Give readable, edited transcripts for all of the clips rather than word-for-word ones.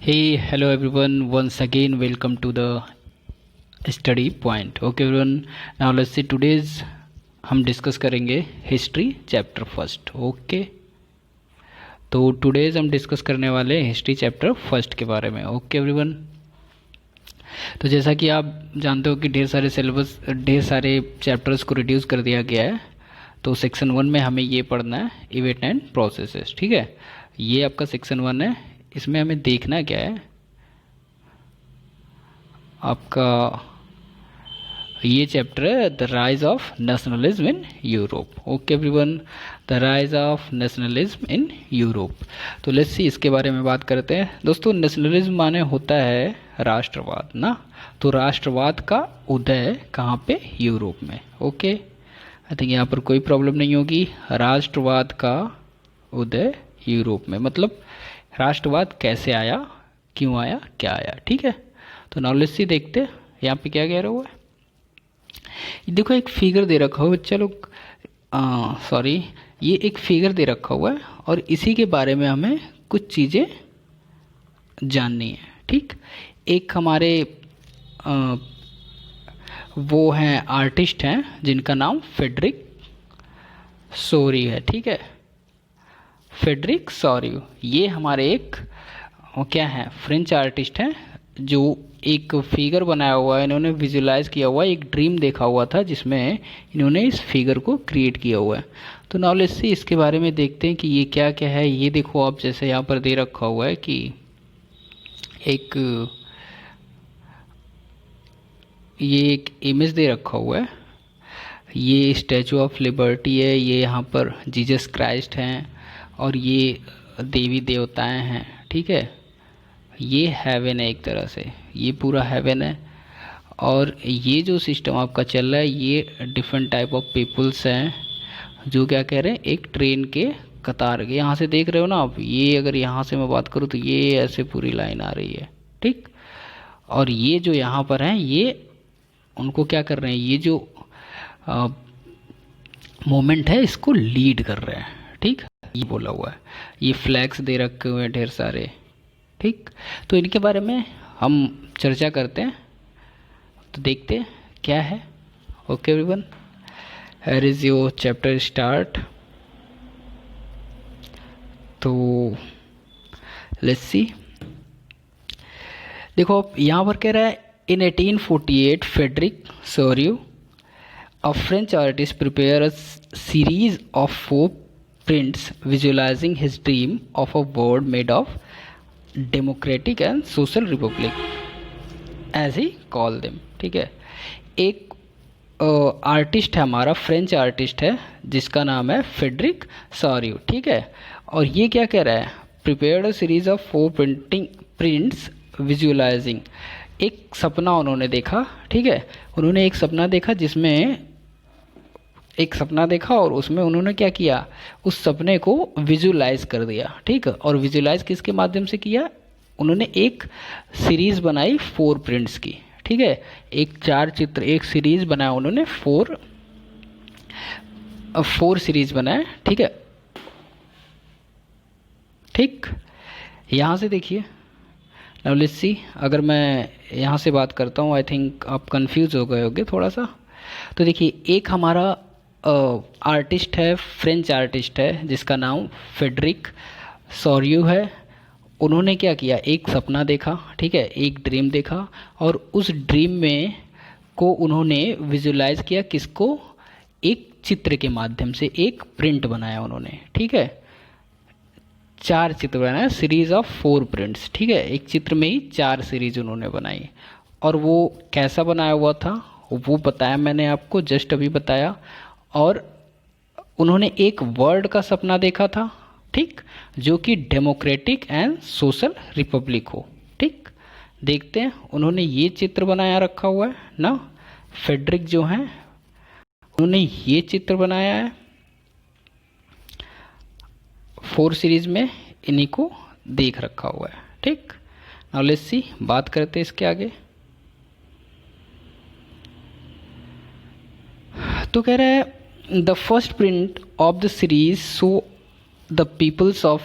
Hey, hello everyone. Once again, welcome to the study point. Okay everyone. Now let's see today's हम discuss करेंगे history chapter first. Okay, तो today's हम discuss करने वाले हैं history chapter first के बारे में. Okay everyone. तो जैसा कि आप जानते हो कि ढेर सारे चैप्टर्स को रिड्यूस कर दिया गया है. तो सेक्शन 1 में हमें ये पढ़ना है इवेंट एंड प्रोसेसेस. ठीक है, ये आपका सेक्शन 1 है. इसमें हमें देखना क्या है, आपका ये चैप्टर है the rise of nationalism in Europe. Okay everyone, the rise of nationalism in Europe. तो लेट्स सी इसके बारे में बात करते हैं. दोस्तों, नेशनलिज्म माने होता है राष्ट्रवाद ना. तो राष्ट्रवाद का उदय कहाँ पे? यूरोप में. ओके, आई थिंक यहाँ पर कोई प्रॉब्लम नहीं होगी. राष्ट्रवाद का उदय यूरोप में, मतलब राष्ट्रवाद कैसे आया, क्यों आया, क्या आया. ठीक है, तो नाउ लेट्स सी देखते हैं यहाँ पे क्या कह रहा हुआ है. देखो एक फिगर दे रखा हुआ, चलो सॉरी, ये एक फिगर दे रखा हुआ है और इसी के बारे में हमें कुछ चीज़ें जाननी है. ठीक, एक हमारे वो हैं आर्टिस्ट हैं जिनका नाम फ्रेडरिक सोरी है. ठीक है, फ्रेडरिक सोरी, ये हमारे एक क्या है, फ्रेंच आर्टिस्ट हैं जो एक फिगर बनाया हुआ है. इन्होंने विजुलाइज किया हुआ है, एक ड्रीम देखा हुआ था जिसमें इन्होंने इस फिगर को क्रिएट किया हुआ है. तो नाउ लेट्स सी इसके बारे में देखते हैं कि ये क्या क्या है. ये देखो आप, जैसे यहाँ पर दे रखा हुआ है कि एक इमेज दे रखा हुआ है. ये स्टैचू ऑफ लिबर्टी है, ये यहाँ पर जीसस क्राइस्ट हैं और ये देवी देवताएं हैं. ठीक है, ये हेवन है एक तरह से, ये पूरा हेवन है. और ये जो सिस्टम आपका चल रहा है, ये डिफरेंट टाइप ऑफ पीपल्स हैं जो क्या कह रहे हैं, एक ट्रेन के कतार के, यहाँ से देख रहे हो ना आप. ये अगर यहाँ से मैं बात करूँ तो ये ऐसे पूरी लाइन आ रही है. ठीक, और ये जो यहाँ पर हैं, ये उनको क्या कर रहे हैं, ये जो मोमेंट है इसको लीड कर रहे हैं. ठीक, ये बोला हुआ है. ये फ्लैग्स दे रखे हुए हैं ढेर सारे. ठीक, तो इनके बारे में हम चर्चा करते हैं, तो देखते हैं क्या है. Okay everyone, here is your chapter start. तो लेट्स सी, देखो आप यहाँ पर कह रहा है इन 1848 Frederick Sorio, a French artist, prepared a series of 4 prints visualizing his dream of a world made of democratic and social republic, as he called them. ठीक है, एक आर्टिस्ट है हमारा, फ्रेंच आर्टिस्ट है जिसका नाम है फ्रेडरिक सोरियो. ठीक है, और ये क्या कह रहा है, prepared a series of 4 prints visualising, एक सपना उन्होंने देखा. ठीक है, उन्होंने एक सपना देखा जिसमें और उसमें उन्होंने क्या किया, उस सपने को विजुलाइज कर दिया. ठीक है, और विजुलाइज किसके माध्यम से किया, उन्होंने एक सीरीज बनाई 4 प्रिंट्स की. ठीक है, एक 4 चित्र, एक सीरीज बनाया उन्होंने, 4 सीरीज बनाए. ठीक है, ठीक, यहाँ से देखिए. नाउ लेट्स सी, अगर मैं यहाँ से बात करता हूँ, आई थिंक आप कंफ्यूज हो गए होंगे थोड़ा सा. तो देखिए, एक हमारा आर्टिस्ट है, फ्रेंच आर्टिस्ट है जिसका नाम फ्रेडरिक सोरियो है. उन्होंने क्या किया, एक सपना देखा. ठीक है, एक ड्रीम देखा और उस ड्रीम में को उन्होंने विजुलाइज किया, किसको, एक चित्र के माध्यम से एक प्रिंट बनाया उन्होंने. ठीक है, 4 चित्र बनाया, सीरीज ऑफ 4 प्रिंट्स. ठीक है, एक चित्र में ही 4 सीरीज उन्होंने बनाई. और वो कैसा बनाया हुआ था वो बताया मैंने आपको, जस्ट अभी बताया. और उन्होंने एक वर्ल्ड का सपना देखा था. ठीक, जो कि डेमोक्रेटिक एंड सोशल रिपब्लिक हो. ठीक, देखते हैं उन्होंने ये चित्र बनाया रखा हुआ है ना, फ्रेडरिक जो हैं उन्होंने ये चित्र बनाया है 4 सीरीज में, इन्हीं को देख रखा हुआ है. ठीक, नाउ लेट्स सी, बात करते हैं इसके आगे. तो कह रहा है the first print of the series so the peoples of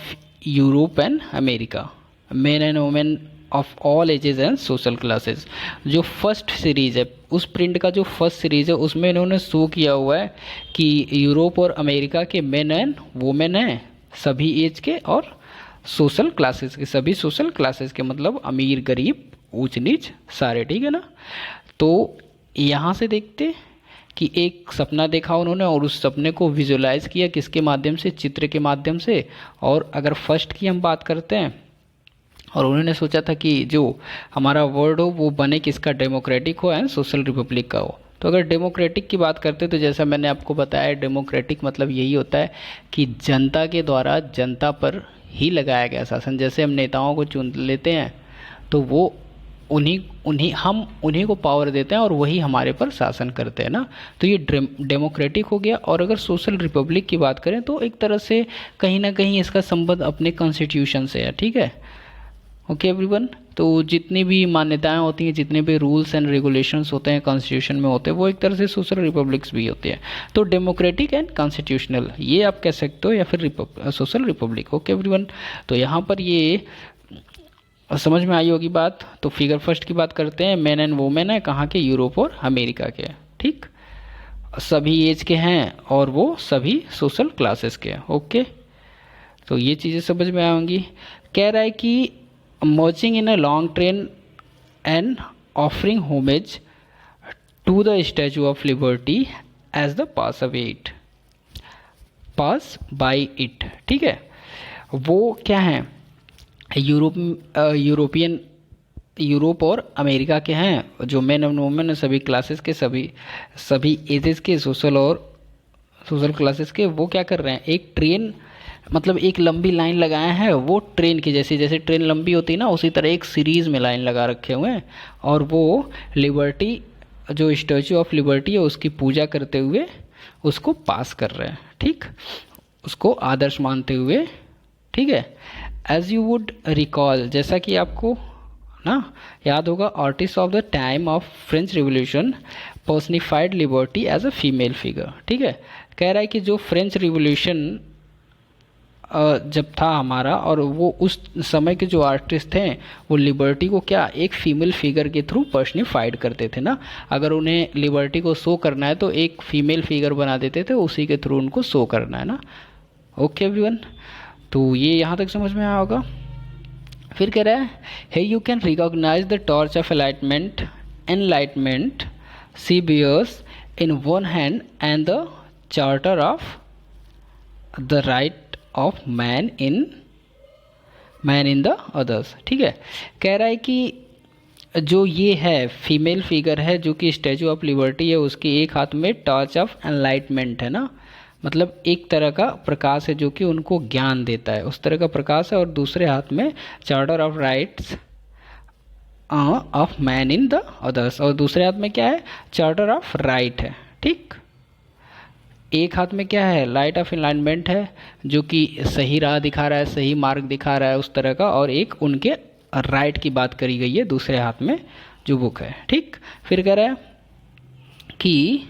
Europe and America. Men and women of all ages and social classes. जो फर्स्ट सीरीज है, उस प्रिंट का जो फर्स्ट सीरीज है उसमें इन्होंने शो किया हुआ है कि यूरोप और अमेरिका के मेन एंड वुमेन हैं सभी एज के और सोशल क्लासेस के, सभी सोशल क्लासेस के, मतलब अमीर गरीब ऊंच नीच सारे, ठीक है ना। तो यहाँ से देखते कि एक सपना देखा उन्होंने और उस सपने को विजुलाइज किया किसके माध्यम से, चित्र के माध्यम से। और अगर फर्स्ट की हम बात करते हैं, और उन्होंने सोचा था कि जो हमारा वर्ल्ड हो वो बने किसका, डेमोक्रेटिक हो एंड सोशल रिपब्लिक का हो। तो अगर डेमोक्रेटिक की बात करते तो जैसा मैंने आपको बताया, डेमोक्रेटिक मतलब यही होता है कि जनता के द्वारा जनता पर ही लगाया गया शासन। जैसे हम नेताओं को चुन लेते हैं तो वो उन्हीं को पावर देते हैं और वही हमारे पर शासन करते हैं ना। तो ये डेमोक्रेटिक हो गया। और अगर सोशल रिपब्लिक की बात करें तो एक तरह से कहीं ना कहीं इसका संबंध अपने कॉन्स्टिट्यूशन से है, ठीक है। ओके एवरीवन, तो जितनी भी मान्यताएं होती हैं, जितने भी रूल्स एंड रेगुलेशंस होते हैं कॉन्स्टिट्यूशन में होते हैं, वो एक तरह से सोशल रिपब्लिक्स भी होते हैं। तो डेमोक्रेटिक एंड कॉन्स्टिट्यूशनल ये आप कह सकते हो, या फिर सोशल रिपब्लिक। ओके एवरीवन, तो यहाँ पर ये समझ में आई होगी बात। तो फिगर फर्स्ट की बात करते हैं, मैन एंड वुमेन है कहाँ के, यूरोप और अमेरिका के, ठीक। सभी एज के हैं और वो सभी सोशल क्लासेस के हैं। ओके, तो ये चीज़ें समझ में आएंगी। कह रहा है कि marching in a long train and offering homage to the Statue of Liberty as the pass by it, ठीक है। वो क्या है, यूरोप और अमेरिका के हैं, जो मेन एंड वुमेन सभी क्लासेस के, सभी एजेस के, सोशल क्लासेस के। वो क्या कर रहे हैं, एक ट्रेन, मतलब एक लंबी लाइन लगाए हैं, वो ट्रेन की जैसे ट्रेन लंबी होती है ना, उसी तरह एक सीरीज में लाइन लगा रखे हुए हैं। और वो लिबर्टी, जो स्टैचू ऑफ लिबर्टी है उसकी पूजा करते हुए उसको पास कर रहे हैं, ठीक, उसको आदर्श मानते हुए, ठीक है। एज यू वुड रिकॉल, जैसा कि आपको ना याद होगा, artist of the time of French revolution personified liberty as a female figure, ठीक है। कह रहा है कि जो फ्रेंच रिवोल्यूशन जब था हमारा, और वो उस समय के जो आर्टिस्ट थे वो लिबर्टी को क्या एक फीमेल फिगर के थ्रू पर्सनिफाइड करते थे ना। अगर उन्हें लिबर्टी को शो करना है तो एक फीमेल फिगर बना देते थे, उसी के थ्रू उनको शो करना है ना। ओके एवरीवन, तो ये यहाँ तक समझ में आया होगा। फिर कह रहा है, here you can recognize the torch of enlightenment she bears in one hand and the charter of the right of man in the others, ठीक है। कह रहा है कि जो ये है फीमेल फिगर है, जो कि स्टैचू ऑफ लिबर्टी है, उसके एक हाथ में टॉर्च ऑफ एनलाइटमेंट है ना, मतलब एक तरह का प्रकाश है जो कि उनको ज्ञान देता है, उस तरह का प्रकाश है। और दूसरे हाथ में charter of rights of man in the others, और दूसरे हाथ में क्या है, चार्टर ऑफ राइट है, ठीक। एक हाथ में क्या है, लाइट ऑफ एनलाइटमेंट है, जो कि सही राह दिखा रहा है, सही मार्ग दिखा रहा है उस तरह का, और एक उनके राइट की बात करी गई है दूसरे हाथ में जो बुक है, ठीक। फिर कह रहा है कि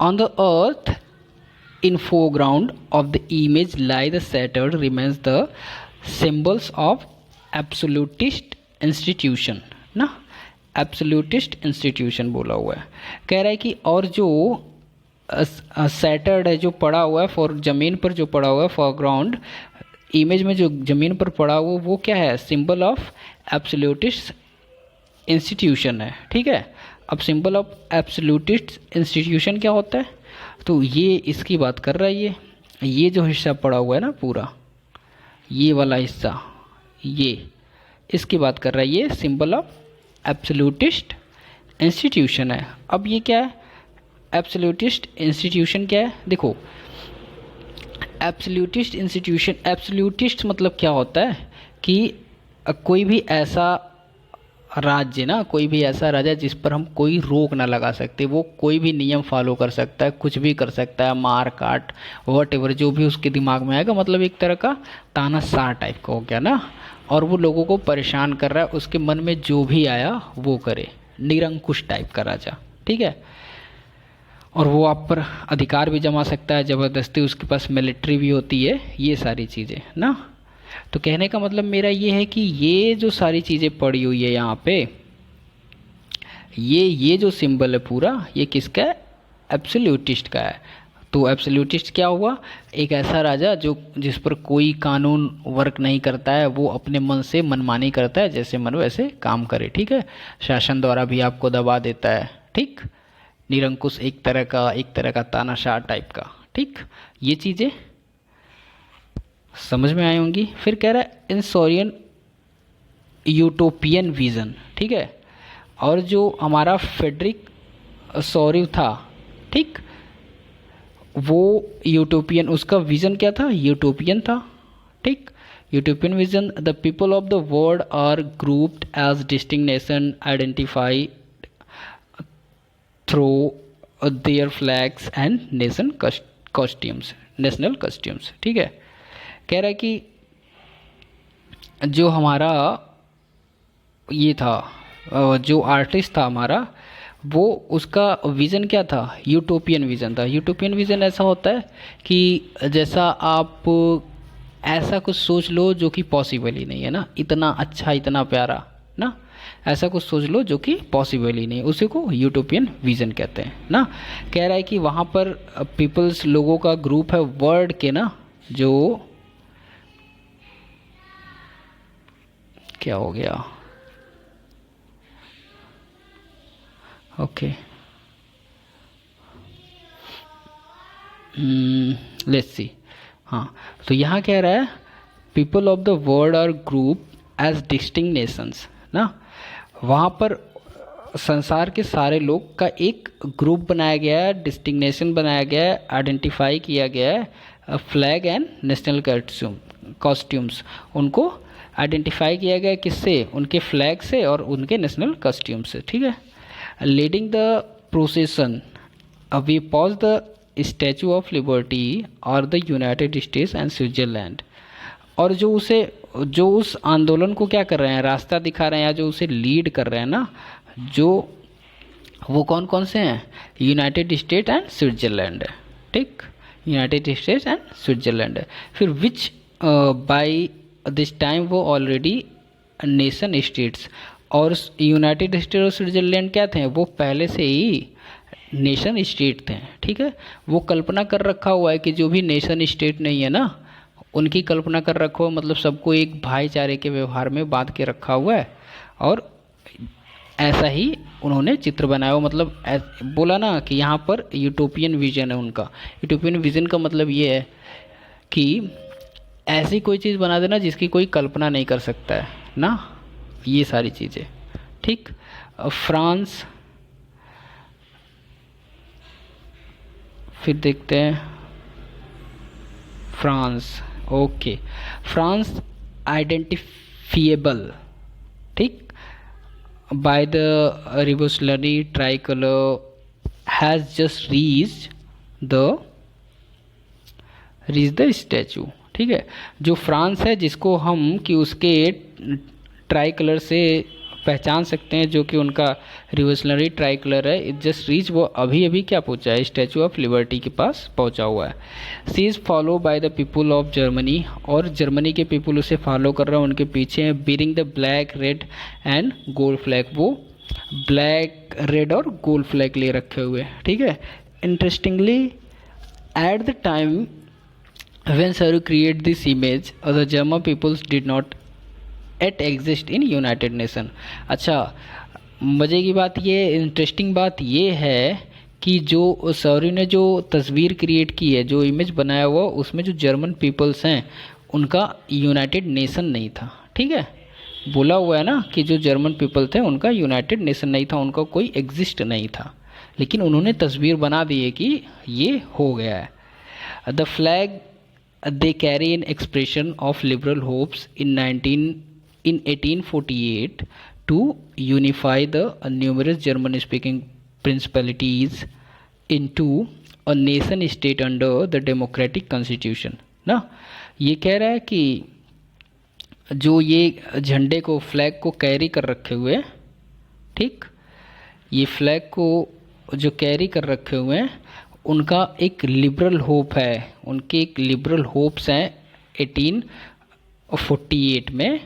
on the earth in foreground of the image lie the shattered remains the symbols of absolutist institution ना, एब्सोल्यूटिस्ट इंस्टीट्यूशन बोला हुआ है। कह रहा है कि और जो सैटर्ड है, जो पड़ा हुआ है ज़मीन पर, जो पड़ा हुआ है फॉरग्राउंड इमेज में, जो ज़मीन पर पड़ा हुआ वो क्या है, सिंबल ऑफ एब्सोल्यूटिस्ट इंस्टीट्यूशन है, ठीक है। अब सिंबल ऑफ एब्सोल्यूटिस्ट इंस्टीट्यूशन क्या होता है, तो ये इसकी बात कर रहा है। ये जो हिस्सा पड़ा हुआ है ना पूरा, ये वाला हिस्सा, ये इसकी बात कर रहा है, ये सिंबल ऑफ एब्सोल्यूटिस्ट इंस्टीट्यूशन है। अब ये क्या है, एब्सोल्यूटिस्ट इंस्टीट्यूशन क्या है, देखो एब्सोल्यूटिस्ट इंस्टीट्यूशन, एब्सोल्यूटिस्ट मतलब क्या होता है कि कोई भी ऐसा राज्य ना, कोई भी ऐसा राजा जिस पर हम कोई रोक ना लगा सकते, वो कोई भी नियम फॉलो कर सकता है, कुछ भी कर सकता है, मार काट वॉटएवर जो भी उसके दिमाग में आएगा, मतलब एक तरह का तानाशाह टाइप का हो गया ना। और वो लोगों को परेशान कर रहा है, उसके मन में जो भी आया वो करे, निरंकुश टाइप का राजा, ठीक है। और वो आप पर अधिकार भी जमा सकता है ज़बरदस्ती, उसके पास मिलिट्री भी होती है, ये सारी चीज़ें ना। तो कहने का मतलब मेरा ये है कि ये जो सारी चीज़ें पड़ी हुई है यहाँ पे, ये जो सिंबल है पूरा, ये किसका है? एब्सोल्यूटिस्ट का है। तो एब्सोल्यूटिस्ट क्या हुआ? एक ऐसा राजा जो जिस पर कोई कानून वर्क नहीं करता है, वो अपने मन से मनमानी करता है, जैसे मन वैसे काम करे, ठीक है। शासन द्वारा भी आपको दबा देता है, ठीक। निरंकुश एक तरह का तानाशाह टाइप का, ठीक। ये चीज़ें समझ में आई होंगी। फिर कह रहा है इंसोरियन यूटोपियन विजन, ठीक है। और जो हमारा फेडरिक सॉरिव था, ठीक, वो यूटोपियन, उसका विजन क्या था? यूटोपियन था, ठीक। Utopian vision, the people of the world are grouped as distinct nation identify through their flags and costumes, national costumes, ठीक है। कह रहा है कि जो हमारा ये था, जो आर्टिस्ट था हमारा, वो उसका विज़न क्या था? यूटोपियन विज़न था। यूटोपियन विज़न ऐसा होता है कि जैसा आप ऐसा कुछ सोच लो जो कि पॉसिबल ही नहीं है ना, इतना अच्छा, इतना प्यारा ना, ऐसा कुछ सोच लो जो कि पॉसिबल ही नहीं, उसी को यूटोपियन विज़न कहते हैं ना। कह रहा है कि वहाँ पर पीपल्स, लोगों का ग्रुप है, वर्ल्ड के ना, जो क्या हो गया, ओके, लेट्स सी। हाँ, तो यहाँ कह रहा है people of the world are group as distinct nations ना। वहाँ पर संसार के सारे लोग का एक ग्रुप बनाया गया है, डिस्टिंक्ट नेशन बनाया गया है, आइडेंटिफाई किया गया है, फ्लैग एंड नेशनल कॉस्ट्यूम्स, उनको आइडेंटिफाई किया गया है किससे? उनके फ्लैग से और उनके नेशनल कॉस्ट्यूम से, ठीक है। Leading the procession we pause the Statue of Liberty और the United States and Switzerland. और जो उस आंदोलन को क्या कर रहे हैं? रास्ता दिखा रहे हैं, या जो उसे लीड कर रहे हैं ना, जो वो कौन कौन से हैं? यूनाइटेड स्टेट एंड स्विट्जरलैंड है, ठीक। यूनाइटेड स्टेट्स एंड स्विट्जरलैंड है। फिर विच बाय दिस टाइम वो ऑलरेडी नेशन स्टेट्स, और यूनाइटेड स्टेट और स्विट्जरलैंड क्या थे? वो पहले से ही नेशन स्टेट थे, ठीक है। वो कल्पना कर रखा हुआ है कि जो भी नेशन स्टेट नहीं है ना, उनकी कल्पना कर रखा हुआ, मतलब सबको एक भाईचारे के व्यवहार में बांध के रखा हुआ है, और ऐसा ही उन्होंने चित्र बनाया हुआ। मतलब बोला ना कि यहाँ पर यूटोपियन विजन है उनका। यूटोपियन विजन का मतलब ये है कि ऐसी कोई चीज़ बना देना जिसकी कोई कल्पना नहीं कर सकता है ना, ये सारी चीज़ें, ठीक। फ्रांस, फिर देखते हैं फ्रांस, ओके। फ्रांस आइडेंटिफिएबल, ठीक, by the revolutionary tricolour has just reach the statue, ठीक है। जो फ्रांस है, जिसको हम कि उसके ट्राई कलर से पहचान सकते हैं, जो कि उनका रिवोल्यूशनरी ट्राई कलर है, इट जस्ट रीच, वो अभी अभी क्या पहुंचा है? स्टैचू ऑफ लिबर्टी के पास पहुंचा हुआ है। She is follow by the people of Germany, और जर्मनी के पीपल उसे फॉलो कर रहे हैं, उनके पीछे हैं। Bearing the black, red and gold flag, वो ब्लैक, रेड और गोल्ड फ्लैग ले रखे हुए, ठीक है। Interestingly, at the time when Saru created this image, the German peoples did not yet exist in United Nation। अच्छा, मज़े की बात ये, इंटरेस्टिंग बात ये है कि जो सॉरी ने जो तस्वीर क्रिएट की है, जो इमेज बनाया हुआ, उसमें जो जर्मन पीपल्स हैं उनका यूनाइटेड नेशन नहीं था, ठीक है। बोला हुआ है ना कि जो जर्मन पीपल थे उनका यूनाइटेड नेशन नहीं था, उनका कोई एग्जिस्ट नहीं था, लेकिन उन्होंने तस्वीर बना दी है कि ये हो गया है। The flag they carry an expression of liberal hopes in 1848 to unify the numerous German speaking principalities into a nation state under the democratic constitution ना। ये कह रहा है कि जो ये झंडे को, फ्लैग को कैरी कर रखे हुए, ठीक, ये फ्लैग को जो कैरी कर रखे हुए हैं, उनका एक लिबरल होप है, उनके एक लिबरल होप्स हैं 1948 में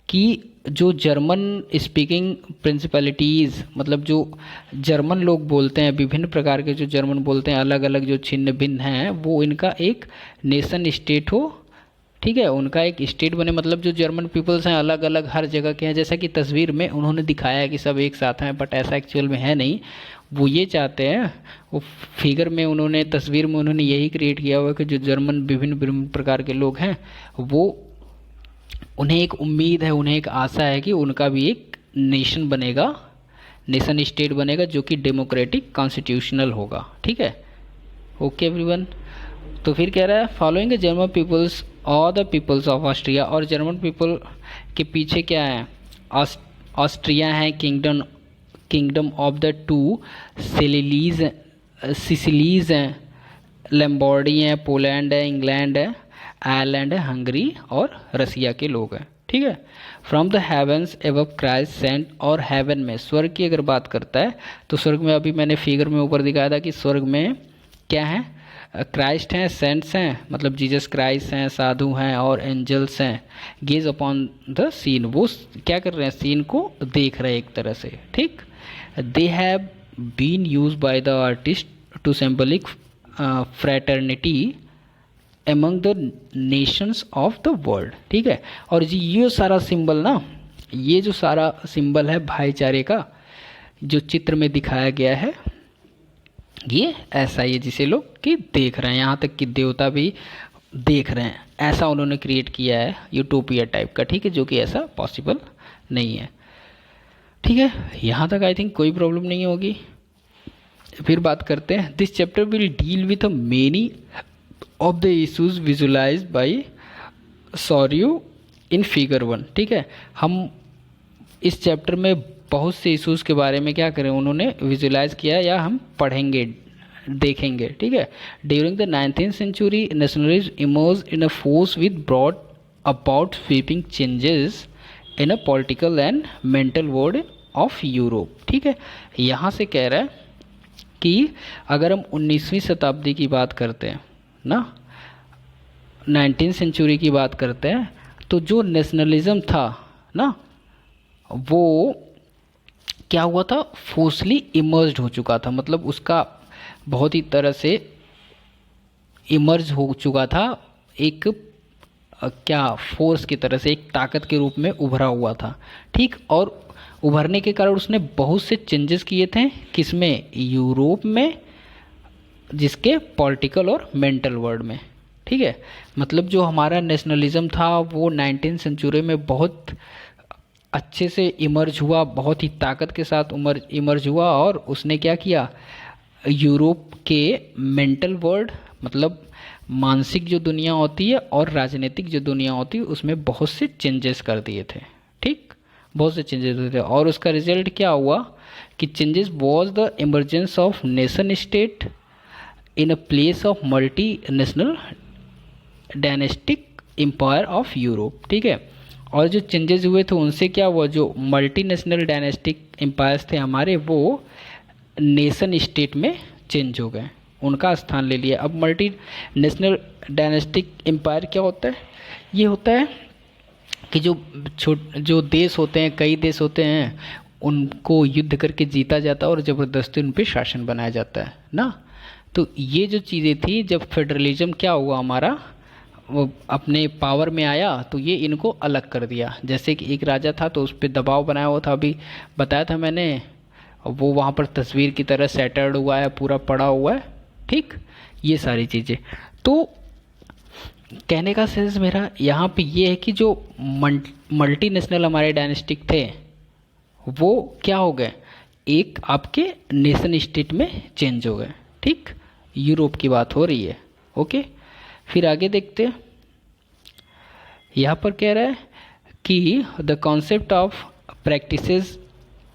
कि जो जर्मन स्पीकिंग प्रिंसिपलिटीज़, मतलब जो जर्मन लोग बोलते हैं, विभिन्न प्रकार के जो जर्मन बोलते हैं, अलग अलग जो छिन्न भिन्न हैं, वो इनका एक नेशन स्टेट हो। ठीक है, उनका एक स्टेट बने, मतलब जो जर्मन पीपल्स हैं अलग अलग हर जगह के हैं, जैसा कि तस्वीर में उन्होंने दिखाया है कि सब एक साथ हैं, बट ऐसा एक्चुअल में है नहीं। वो ये चाहते हैं, वो फिगर में उन्होंने, तस्वीर में उन्होंने यही क्रिएट किया हुआ कि जो जर्मन विभिन्न विभिन्न प्रकार के लोग हैं, वो उन्हें एक उम्मीद है, उन्हें एक आशा है कि उनका भी एक नेशन बनेगा, नेशन स्टेट बनेगा, जो कि डेमोक्रेटिक कॉन्स्टिट्यूशनल होगा। ठीक है, ओके एवरीवन। तो फिर कह रहा है फॉलोइंग जर्मन पीपल्स और द पीपल्स ऑफ ऑस्ट्रिया, और जर्मन पीपल के पीछे क्या है, ऑस्ट्रिया है, kingdom of the two Sicilies हैं, लैम्बॉर्डी हैं, पोलैंड है, इंग्लैंड है, आयरलैंड है, हंगरी और रसिया के लोग हैं। ठीक है, from the heavens above Christ saint, और हेवन में स्वर्ग की अगर बात करता है तो स्वर्ग में अभी मैंने फिगर में ऊपर दिखाया था कि स्वर्ग में क्या है, क्राइस्ट हैं, सेंट्स हैं, मतलब जीसस क्राइस्ट हैं, साधु हैं और एंजल्स हैं। गेज अपॉन द सीन, वो क्या कर रहे हैं, सीन को देख रहे हैं एक तरह से। ठीक, they have been use by the artist to symbolic fraternity among the nations of the world. ठीक है, और जी ये सारा सिंबल ना, ये जो सारा सिंबल है भाईचारे का, जो चित्र में दिखाया गया है, ये ऐसा ही है जिसे लोग कि देख रहे हैं, यहाँ तक कि देवता भी देख रहे हैं, ऐसा उन्होंने क्रिएट किया है यूटोपिया टाइप का। ठीक है, जो कि ऐसा पॉसिबल नहीं है। ठीक है, यहाँ तक आई थिंक कोई प्रॉब्लम नहीं होगी। फिर बात करते हैं, this chapter will deal with many of the issues visualize by Sorrieu in figure 1। ठीक है, हम इस चैप्टर में बहुत से इशूज़ के बारे में क्या करें, उन्होंने विजुलाइज किया या हम पढ़ेंगे, देखेंगे। ठीक है, during the 19th century nationalism emerge in a force with broad about sweeping changes in a political and mental world of Europe. ठीक है, यहाँ से कह रहा है कि अगर हम 19वीं शताब्दी की बात करते हैं ना, 19th सेंचुरी की बात करते हैं, तो जो नेशनलिज्म था ना, वो क्या हुआ था, फोर्सली इमर्ज्ड हो चुका था, मतलब उसका बहुत ही तरह से इमर्ज हो चुका था, एक क्या फोर्स की तरह से, एक ताकत के रूप में उभरा हुआ था। ठीक, और उभरने के कारण उसने बहुत से चेंजेस किए थे, किसमें, यूरोप में, जिसके पॉलिटिकल और मेंटल वर्ल्ड में। ठीक है, मतलब जो हमारा नेशनलिज्म था वो 19th सेंचुरी में बहुत अच्छे से इमर्ज हुआ, बहुत ही ताकत के साथ इमर्ज हुआ, और उसने क्या किया, यूरोप के मेंटल वर्ल्ड, मतलब मानसिक जो दुनिया होती है और राजनीतिक जो दुनिया होती है, उसमें बहुत से चेंजेस कर दिए थे। ठीक, बहुत से चेंजेस हुए थे, और उसका रिजल्ट क्या हुआ कि changes was the emergence of nation state in a place of multi national dynastic empire of Europe. ठीक है, और जो चेंजेस हुए थे उनसे क्या हुआ, जो मल्टी नेशनल डायनेस्टिक एम्पायर्स थे हमारे, वो नेशन स्टेट में चेंज हो गए, उनका स्थान ले लिया। अब मल्टी नेशनल डायनेस्टिक एम्पायर क्या होता है, ये होता है कि जो देश होते हैं, कई देश होते हैं, उनको युद्ध करके जीता जाता है और ज़बरदस्ती उन पर शासन बनाया जाता है ना। तो ये जो चीज़ें थी, जब फेडरलिज्म क्या हुआ हमारा, वो अपने पावर में आया, तो ये इनको अलग कर दिया। जैसे कि एक राजा था तो उस पर दबाव बनाया हुआ था, अभी बताया था मैंने, वो वहाँ पर तस्वीर की तरह सेटर्ड हुआ है, पूरा पड़ा हुआ है। ठीक, ये सारी चीज़ें। तो कहने का सेंस मेरा यहाँ पे ये है कि जो मल्टी नेशनल हमारे डायनेस्टिक थे, वो क्या हो गए, एक आपके नेशन स्टेट में चेंज हो गए। ठीक, यूरोप की बात हो रही है। ओके, फिर आगे देखते हैं, यहाँ पर कह रहा है कि the concept of practices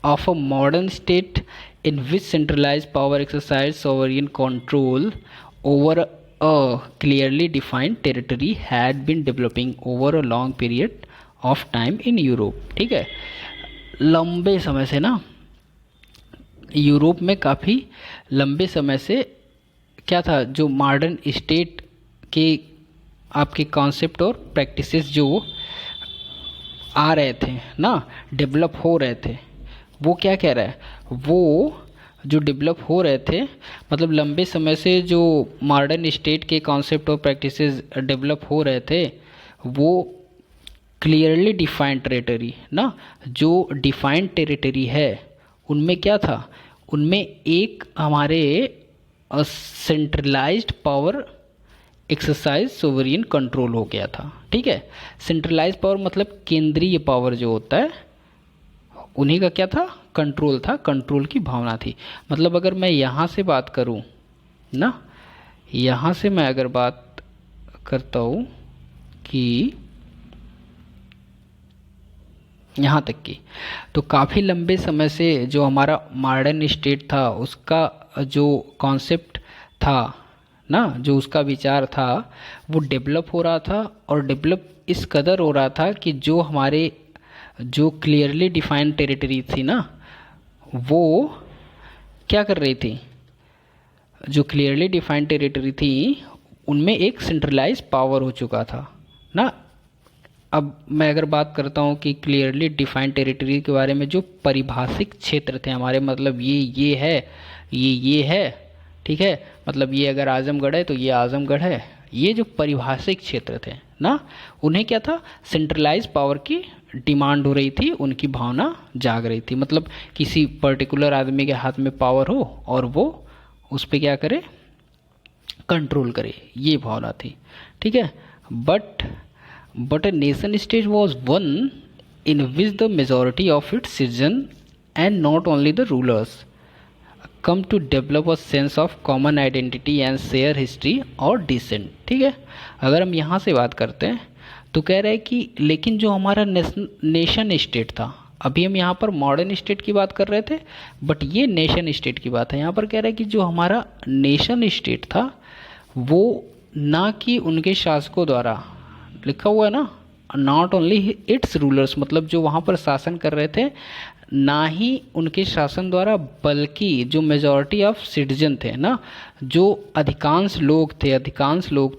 of a modern state in which centralize power exercise sovereign control over a clearly defined territory had been developing over a long period of time in Europe. ठीक है, लंबे समय से ना, Europe में काफ़ी लंबे समय से क्या था, जो मॉडर्न स्टेट के आपके कॉन्सेप्ट और प्रैक्टिसेस जो आ रहे थे ना, डेवलप हो रहे थे, वो क्या कह रहा है, वो जो डेवलप हो रहे थे मतलब लंबे समय से जो मॉडर्न स्टेट के कॉन्सेप्ट और प्रैक्टिसेस डेवलप हो रहे थे, वो क्लियरली डिफाइंड टेरिटरी ना, जो डिफाइंड टेरिटरी है उनमें क्या था, उनमें एक हमारे centralised power exercise sovereign control हो गया था। ठीक है, सेंट्रलाइज्ड पावर मतलब केंद्रीय पावर जो होता है उन्हीं का क्या था, कंट्रोल था, कंट्रोल की भावना थी। मतलब अगर मैं यहाँ से बात करूँ ना, यहाँ से मैं अगर बात करता हूँ कि यहाँ तक की, तो काफ़ी लंबे समय से जो हमारा मॉडर्न स्टेट था उसका जो कॉन्सेप्ट था ना, जो उसका विचार था वो डेवलप हो रहा था, और डेवलप इस कदर हो रहा था कि जो हमारे जो क्लियरली डिफाइंड टेरिटरी थी ना, वो क्या कर रही थी, जो क्लियरली डिफाइंड टेरिटरी थी उनमें एक सेंट्रलाइज पावर हो चुका था ना। अब मैं अगर बात करता हूँ कि क्लियरली डिफाइंड टेरिटरी के बारे में, जो परिभाषिक क्षेत्र थे हमारे, मतलब ये है, ये है, ठीक है, मतलब ये अगर आजमगढ़ है तो ये आजमगढ़ है, ये जो परिभाषिक क्षेत्र थे ना, उन्हें क्या था, सेंट्रलाइज पावर की डिमांड हो रही थी, उनकी भावना जाग रही थी। मतलब किसी पर्टिकुलर आदमी के हाथ में पावर हो और वो उस पर क्या करे, कंट्रोल करे, ये भावना थी। ठीक है, but a nation state was one in which the majority of its citizens and not only the rulers come to develop a sense of common identity and share history और descent। ठीक है, अगर हम यहाँ से बात करते हैं तो कह रहे हैं कि लेकिन जो हमारा नेशन स्टेट था, अभी हम यहाँ पर मॉडर्न स्टेट की बात कर रहे थे, बट ये नेशन स्टेट की बात है। यहाँ पर कह रहे हैं कि जो हमारा नेशन स्टेट था वो ना कि उनके शासकों द्वारा, लिखा हुआ है ना, नॉट ओनली इट्स रूलर्स, मतलब जो वहाँ पर शासन कर रहे थे ना ही उनके शासन द्वारा, बल्कि जो मेजॉरिटी ऑफ सिटीजन थे ना, जो अधिकांश लोग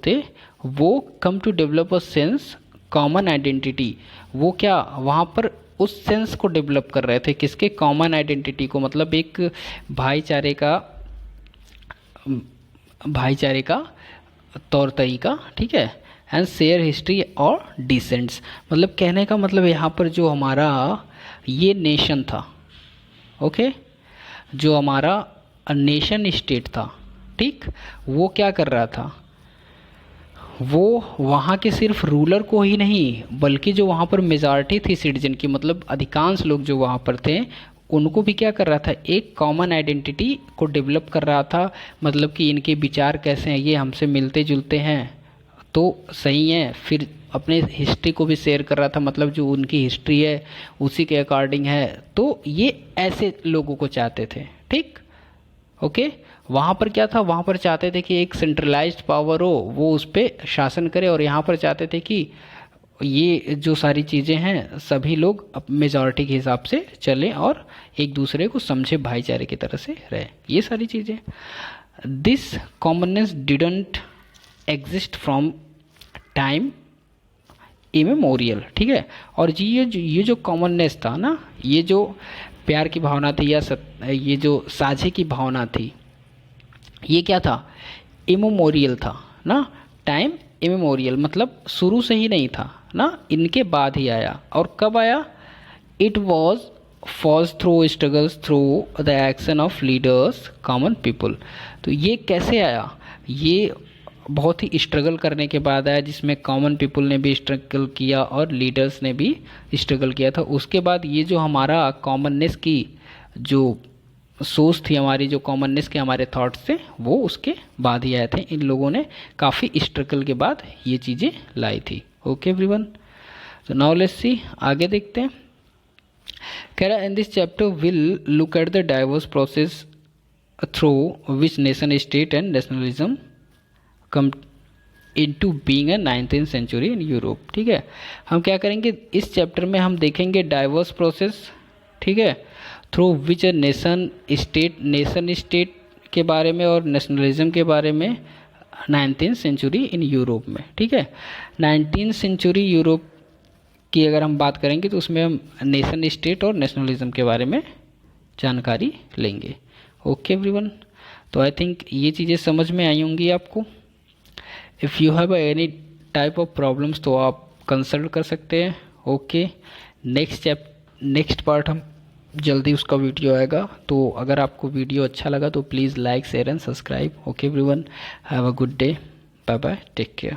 थे वो come to develop a sense common identity, वो क्या वहाँ पर उस सेंस को डेवलप कर रहे थे, किसके, कॉमन आइडेंटिटी को, मतलब एक भाईचारे का तौर तरीका। ठीक है, एंड शेयर हिस्ट्री और डिसेंट्स, मतलब कहने का मतलब यहाँ पर जो हमारा ये नेशन था, ओके, जो हमारा नेशन स्टेट था, ठीक, वो क्या कर रहा था, वो वहाँ के सिर्फ रूलर को ही नहीं, बल्कि जो वहाँ पर मेजॉरिटी थी सिटीजन की, मतलब अधिकांश लोग जो वहाँ पर थे, उनको भी क्या कर रहा था, एक कॉमन आइडेंटिटी को डेवलप कर रहा था। मतलब कि इनके विचार कैसे हैं, ये हमसे मिलते जुलते हैं तो सही है, फिर अपने हिस्ट्री को भी शेयर कर रहा था, मतलब जो उनकी हिस्ट्री है उसी के अकॉर्डिंग है, तो ये ऐसे लोगों को चाहते थे। ठीक, ओके, वहाँ पर क्या था, वहाँ पर चाहते थे कि एक सेंट्रलाइज्ड पावर हो, वो उस पर शासन करे, और यहाँ पर चाहते थे कि ये जो सारी चीज़ें हैं सभी लोग मेजॉरिटी के हिसाब से चलें और एक दूसरे को समझे, भाईचारे की तरह से रहे, ये सारी चीज़ें। This commonness didn't exist from time immemorial. ठीक है, और ये जो कॉमननेस था ना, ये जो प्यार की भावना थी या ये जो साझे की भावना थी, ये क्या था, इमेमोरियल था ना, टाइम इमेमोरियल, मतलब शुरू से ही नहीं था ना, इनके बाद ही आया। और कब आया, it was falls through struggles through the action of leaders common people. तो ये कैसे आया, ये बहुत ही स्ट्रगल करने के बाद आया, जिसमें कॉमन पीपल ने भी स्ट्रगल किया और लीडर्स ने भी स्ट्रगल किया था। उसके बाद ये जो हमारा कॉमननेस की जो सोच थी, हमारी जो कॉमननेस के हमारे थॉट्स थे, वो उसके बाद ही आए थे। इन लोगों ने काफ़ी स्ट्रगल के बाद ये चीज़ें लाई थी। ओके एवरीवन, तो नाउ लेट्स सी, आगे देखते हैं। कह रहा in this chapter will look at the diverse process through which nation state and nationalism come into being a 19th century in Europe. ठीक है, हम क्या करेंगे इस चैप्टर में, हम देखेंगे डाइवर्स प्रोसेस, ठीक है, through which a nation state के बारे में और नेशनलिज्म के बारे में 19th सेंचुरी इन यूरोप में। ठीक है, 19th सेंचुरी यूरोप की अगर हम बात करेंगे तो उसमें हम नेशन स्टेट और नेशनलिज्म के बारे में जानकारी लेंगे। ओके एवरीवन, तो आई थिंक ये चीज़ें समझ में आई होंगी आपको। If you have any type of problems तो आप कंसल्ट कर सकते हैं। ओके, नेक्स्ट पार्ट हम जल्दी उसका वीडियो आएगा। तो अगर आपको वीडियो अच्छा लगा तो please like share and subscribe. Okay everyone, have a good day, bye bye, take care.